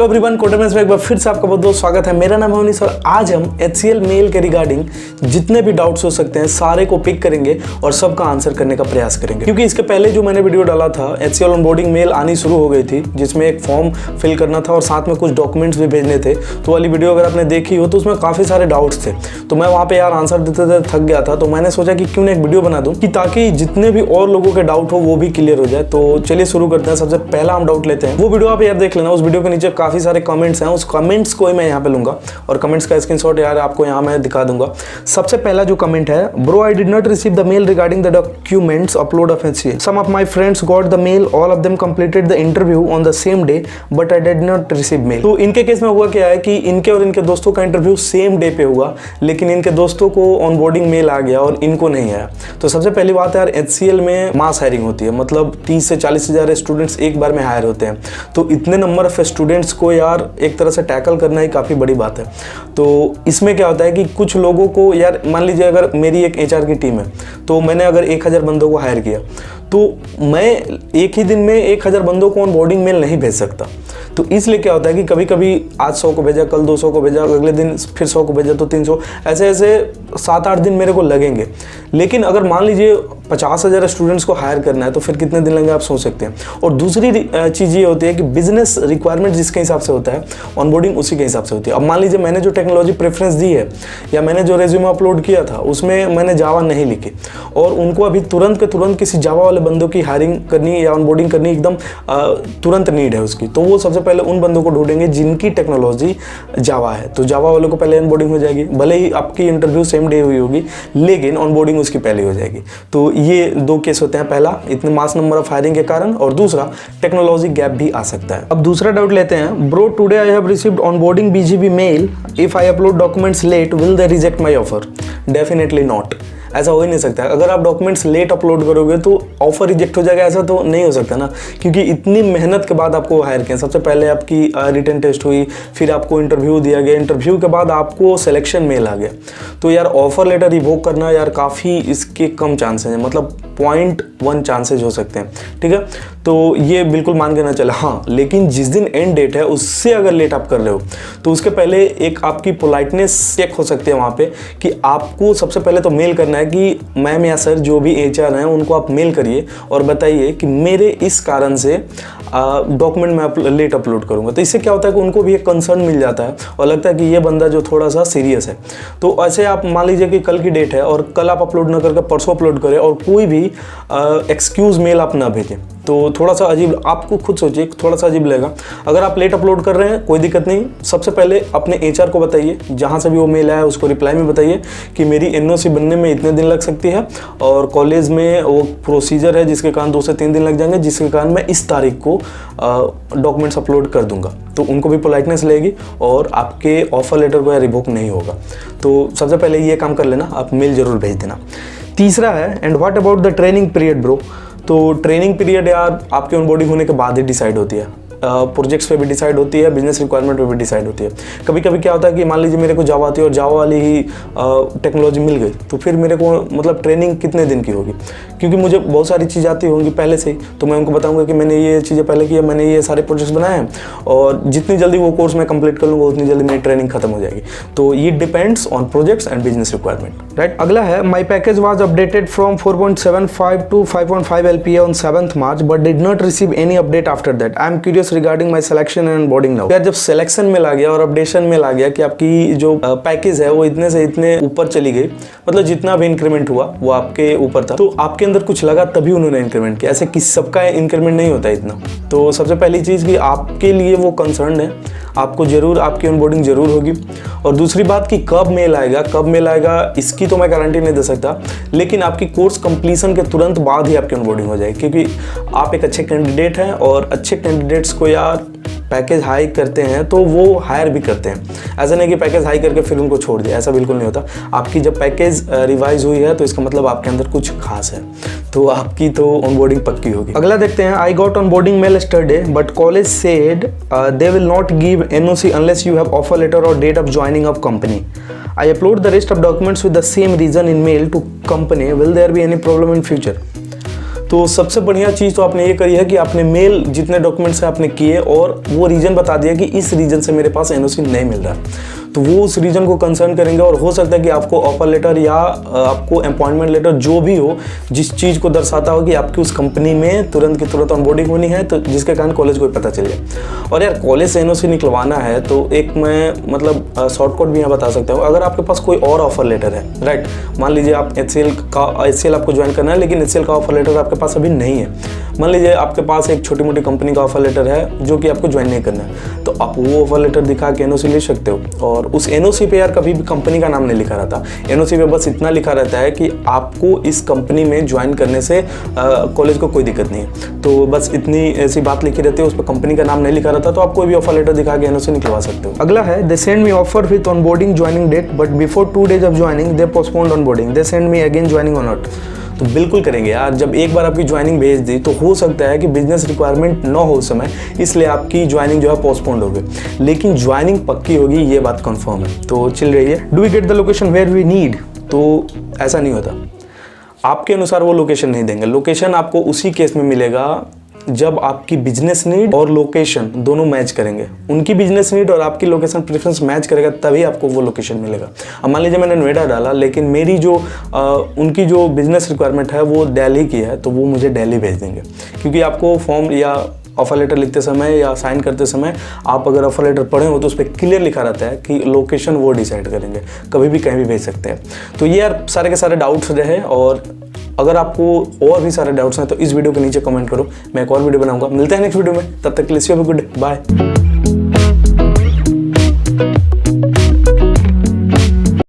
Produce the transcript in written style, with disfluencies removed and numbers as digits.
Hello everyone, कोटरमेंस में एक बार फिर से आपका बहुत बहुत स्वागत है। मेरा नाम है मनीष और आज हम HCL मेल के रिगार्डिंग जितने भी डाउट्स हो सकते हैं सारे को पिक करेंगे और सबका आंसर करने का प्रयास करेंगे। क्योंकि इसके पहले जो मैंने वीडियो डाला था HCL ऑनबोर्डिंग मेल आनी शुरू हो गई थी, जिसमें एक फॉर्म फिल करना था और साथ में कुछ डॉक्यूमेंट्स भी भेजने थे। तो वाली वीडियो अगर आपने देखी हो तो उसमें काफ़ी सारे डाउट्स थे, तो मैं वहाँ पे यार आंसर देते देते थक गया था। तो मैंने सोचा कि क्यों ना एक वीडियो बना दूँ कि ताकि जितने भी और लोगों के डाउट हो वो भी क्लियर हो जाए। तो चलिए शुरू करते हैं। सबसे पहला हम डाउट लेते हैं, वो वीडियो आप यार देख लेना। उस वीडियो के नीचे काफ़ी सारे कमेंट्स हैं, उस कमेंट्स को ही मैं यहाँ पे लूंगा और कमेंट्स का स्क्रीनशॉट यार आपको यहाँ मैं दिखा दूंगा। सबसे पहला जो कमेंट है, bro I did not receive the mail regarding the documents upload of HCL। Some of my friends got the mail, all of them completed the interview on the same day but I did not receive mail. तो इनके case में हुआ क्या है कि इनके और इनके दोस्तों का इंटरव्यू सेम डे पे हुआ, लेकिन इनके दोस्तों को ऑनबोर्डिंग मेल आ गया और इनको नहीं आया। तो सबसे पहली बात है यार, HCL में मास हायरिंग होती है, मतलब 30 से 40 हज़ार स्टूडेंट्स एक बार में हायर होते हैं। तो इतने नंबर ऑफ स्टूडेंट्स को यार एक तरह से टैकल करना ही काफ़ी बड़ी बात है। तो इसमें क्या होता है कि कुछ लोगों को यार, मान लीजिए अगर मेरी एक HR की टीम है, तो मैंने अगर 1000 बंदों को हायर किया, तो मैं एक ही दिन में 1000 बंदों को ऑनबोर्डिंग मेल नहीं भेज सकता। तो इसलिए क्या होता है कि कभी कभी आज 100 को भेजा, कल 200 को भेजा, अगले दिन फिर 100 को भेजा तो 300, ऐसे ऐसे 7-8 दिन मेरे को लगेंगे। लेकिन अगर मान लीजिए 50,000 स्टूडेंट्स को हायर करना है तो फिर कितने दिन लगेंगे आप सोच सकते हैं। और दूसरी चीज़ ये होती है कि बिजनेस रिक्वायरमेंट जिसके हिसाब से होता है, ऑनबोर्डिंग उसी के हिसाब से होती है। अब मान लीजिए मैंने जो टेक्नोलॉजी प्रेफरेंस दी है या मैंने जो रेज्यूमे अपलोड किया था उसमें मैंने जावा नहीं लिखी और उनको अभी तुरंत के तुरंत किसी जावा वाले बंदों की हायरिंग करनी या ऑनबोर्डिंग करनी एकदम तुरंत नीड है उसकी, तो वो सबसे पहले उन बंदों को ढूंढेंगे जिनकी टेक्नोलॉजी जावा है। तो जावा वालों को पहले ऑनबोर्डिंग हो जाएगी, भले ही आपकी इंटरव्यू सेम डे हुई होगी लेकिन ऑनबोर्डिंग उसकी पहले हो जाएगी। तो ये दो केस होते हैं, पहला इतने मास नंबर ऑफ हायरिंग के कारण और दूसरा टेक्नोलॉजी गैप भी आ सकता है। अब दूसरा डाउट लेते हैं, bro today I have received onboarding BGP mail, if I upload documents late will they reject my offer? Definitely not, ऐसा हो ही नहीं सकता। अगर आप डॉक्यूमेंट्स लेट अपलोड करोगे तो ऑफर रिजेक्ट हो जाएगा, ऐसा तो नहीं हो सकता ना, क्योंकि इतनी मेहनत के बाद आपको हायर किया। सबसे पहले आपकी रिटन टेस्ट हुई, फिर आपको इंटरव्यू दिया गया, इंटरव्यू के बाद आपको सिलेक्शन मेल आ गया। तो यार ऑफर लेटर रिवोक करना यार काफ़ी इसके कम चांसेस हैं, मतलब 0.1 चांसेज हो सकते हैं, ठीक है। तो ये बिल्कुल मान के ना चले। हाँ, लेकिन जिस दिन एंड डेट है उससे अगर लेट आप कर रहे हो तो उसके पहले एक आपकी पोलाइटनेस चेक हो सकती है वहाँ पे कि आपको सबसे पहले तो मेल करना है कि मैम या सर जो भी HR हैं उनको आप मेल करिए और बताइए कि मेरे इस कारण से डॉक्यूमेंट मैं लेट अपलोड करूँगा। तो इससे क्या होता है कि उनको भी एक कंसर्न मिल जाता है और लगता है कि ये बंदा जो थोड़ा सा सीरियस है। तो ऐसे आप मान लीजिए कि कल की डेट है और कल आप अपलोड ना करके परसों अपलोड करें और कोई भी एक्सक्यूज़ मेल आप ना भेजें, तो थोड़ा सा अजीब, आपको खुद सोचिए थोड़ा सा अजीब लगेगा। अगर आप लेट अपलोड कर रहे हैं कोई दिक्कत नहीं, सबसे पहले अपने HR को बताइए, जहाँ से भी वो मेल आया उसको रिप्लाई में बताइए कि मेरी NOC बनने में इतने दिन लग सकती है और कॉलेज में वो प्रोसीजर है जिसके कारण 2 से 3 दिन लग जाएंगे, जिसके कारण मैं इस तारीख को डॉक्यूमेंट्स अपलोड कर दूंगा। तो उनको भी पोलाइटनेस लगेगी और आपके ऑफर लेटर को रिवोक नहीं होगा। तो सबसे पहले ये काम कर लेना, आप मेल जरूर भेज देना। तीसरा है, and what about the training period bro? तो ट्रेनिंग पीरियड यार आपके ऑनबोर्डिंग होने के बाद ही डिसाइड होती है, प्रोजेक्ट्स पे भी डिसाइड होती है, बिजनेस रिक्वायरमेंट पे भी डिसाइड होती है। कभी कभी क्या होता है कि मान लीजिए मेरे को जावा आती है और जावा वाली ही टेक्नोलॉजी मिल गई, तो फिर मेरे को मतलब ट्रेनिंग कितने दिन की होगी, क्योंकि मुझे बहुत सारी चीज़ आती होंगी पहले से ही। तो मैं उनको बताऊंगा कि मैंने ये चीज़ें पहले की है, मैंने ये सारे प्रोजेक्ट्स बनाए हैं और जितनी जल्दी वो कोर्स मैं कंप्लीट कर लूँगा उतनी जल्दी मेरी ट्रेनिंग खत्म हो जाएगी। तो ये depends on projects and business requirement, right. अगला है, my package was updated from 4.75 to 5.5 LPA on 7th March but did not receive any update after that. I am curious regarding my selection and boarding now. यार जब selection में आ गया और updation में आ गया कि आपकी जो पैकेज है वो इतने से इतने ऊपर चली गई, मतलब जितना भी इंक्रीमेंट हुआ वो आपके ऊपर था, तो आपके अंदर कुछ लगा तभी उन्होंने इंक्रीमेंट किया। ऐसे किस सबका इंक्रीमेंट नहीं होता इतना। तो सबसे पहली चीज़ कि आपके लिए वो कंसर्न है, आपको जरूर आपकी ऑनबोर्डिंग जरूर होगी। और दूसरी बात कि कब मेल आएगा इसकी तो मैं गारंटी नहीं दे सकता, लेकिन आपकी कोर्स कंप्लीशन के तुरंत बाद ही आपकी ऑनबोर्डिंग हो जाएगी, क्योंकि आप एक अच्छे कैंडिडेट हैं और अच्छे कैंडिडेट्स को यार पैकेज हाई करते हैं तो वो हायर भी करते हैं। ऐसा नहीं कि पैकेज हाई करके फिर उनको छोड़ दिया, ऐसा बिल्कुल नहीं होता। आपकी जब पैकेज रिवाइज हुई है तो इसका मतलब आपके अंदर कुछ खास है, तो आपकी तो ऑनबोर्डिंग पक्की होगी। अगला देखते हैं, I got onboarding mail yesterday but college said they will not give NOC unless you have offer letter और date of joining of company. I upload the rest of documents with the same reason in mail to company, will there be any problem in future? तो सबसे बढ़िया चीज़ तो आपने ये करी है कि आपने मेल जितने डॉक्यूमेंट्स आपने किए और वो रीज़न बता दिया कि इस रीज़न से मेरे पास एनओसी नहीं मिल रहा, तो वो उस रीजन को कंसर्न करेंगे और हो सकता है कि आपको ऑफर लेटर या आपको अपॉइंटमेंट लेटर जो भी हो, जिस चीज़ को दर्शाता हो कि आपकी उस कंपनी में तुरंत की तुरंत ऑनबोर्डिंग होनी है, तो जिसके कारण कॉलेज को पता चल जाए। और यार कॉलेज से एनओसी निकलवाना है तो एक मैं मतलब शॉर्टकट भी यहाँ बता सकता हूँ। अगर आपके पास कोई और ऑफर लेटर है, राइट, मान लीजिए आप HCL आपको ज्वाइन करना है लेकिन HCL का ऑफर लेटर आपके पास अभी नहीं है। मान लीजिए आपके पास एक छोटी मोटी कंपनी का ऑफर लेटर है जो कि आपको ज्वाइन नहीं करना है, तो आप वो ऑफर लेटर दिखा के एनओसी ले सकते हो। और उस एनओसी पे यार कभी भी कंपनी का नाम नहीं लिखा रहता, एनओसी पे बस इतना लिखा रहता है कि आपको इस कंपनी में ज्वाइन करने से कॉलेज को कोई दिक्कत नहीं है। तो बस इतनी ऐसी बात लिखी रहती है, उस पर कंपनी का नाम नहीं लिखा रहता, तो आप कोई भी ऑफर लेटर दिखा के एनओसी निकलवा सकते हो। अगला है, they send me offer with onboarding joining date but before 2 days of joining they postponed onboarding, they send me again joining और नॉट। तो बिल्कुल करेंगे यार, जब एक बार आपकी ज्वाइनिंग भेज दी तो हो सकता है कि बिजनेस रिक्वायरमेंट ना हो उस समय, इसलिए आपकी ज्वाइनिंग जो है पोस्टपोन्ड हो गई, लेकिन ज्वाइनिंग पक्की होगी, ये बात कंफर्म है। तो चिल रही है। Do we get the location where we need? तो ऐसा नहीं होता, आपके अनुसार वो लोकेशन नहीं देंगे। लोकेशन आपको उसी केस में मिलेगा जब आपकी बिजनेस नीड और लोकेशन दोनों मैच करेंगे। उनकी बिजनेस नीड और आपकी लोकेशन प्रेफरेंस मैच करेगा तभी आपको वो लोकेशन मिलेगा। अब मान लीजिए मैंने नोएडा डाला लेकिन मेरी जो उनकी जो बिजनेस रिक्वायरमेंट है वो दिल्ली की है, तो वो मुझे दिल्ली भेज देंगे, क्योंकि आपको फॉर्म या ऑफर लेटर लिखते समय या साइन करते समय आप अगर ऑफर लेटर पढ़े हो तो उस पर क्लियर लिखा रहता है कि लोकेशन वो डिसाइड करेंगे, कभी भी कहीं भी भेज सकते हैं। तो ये यार सारे के सारे डाउट्स रहे, और अगर आपको और भी सारे डाउट्स हैं तो इस वीडियो के नीचे कमेंट करो, मैं एक और वीडियो बनाऊंगा। मिलते हैं नेक्स्ट वीडियो में, तब तक के लिए गुड बाय।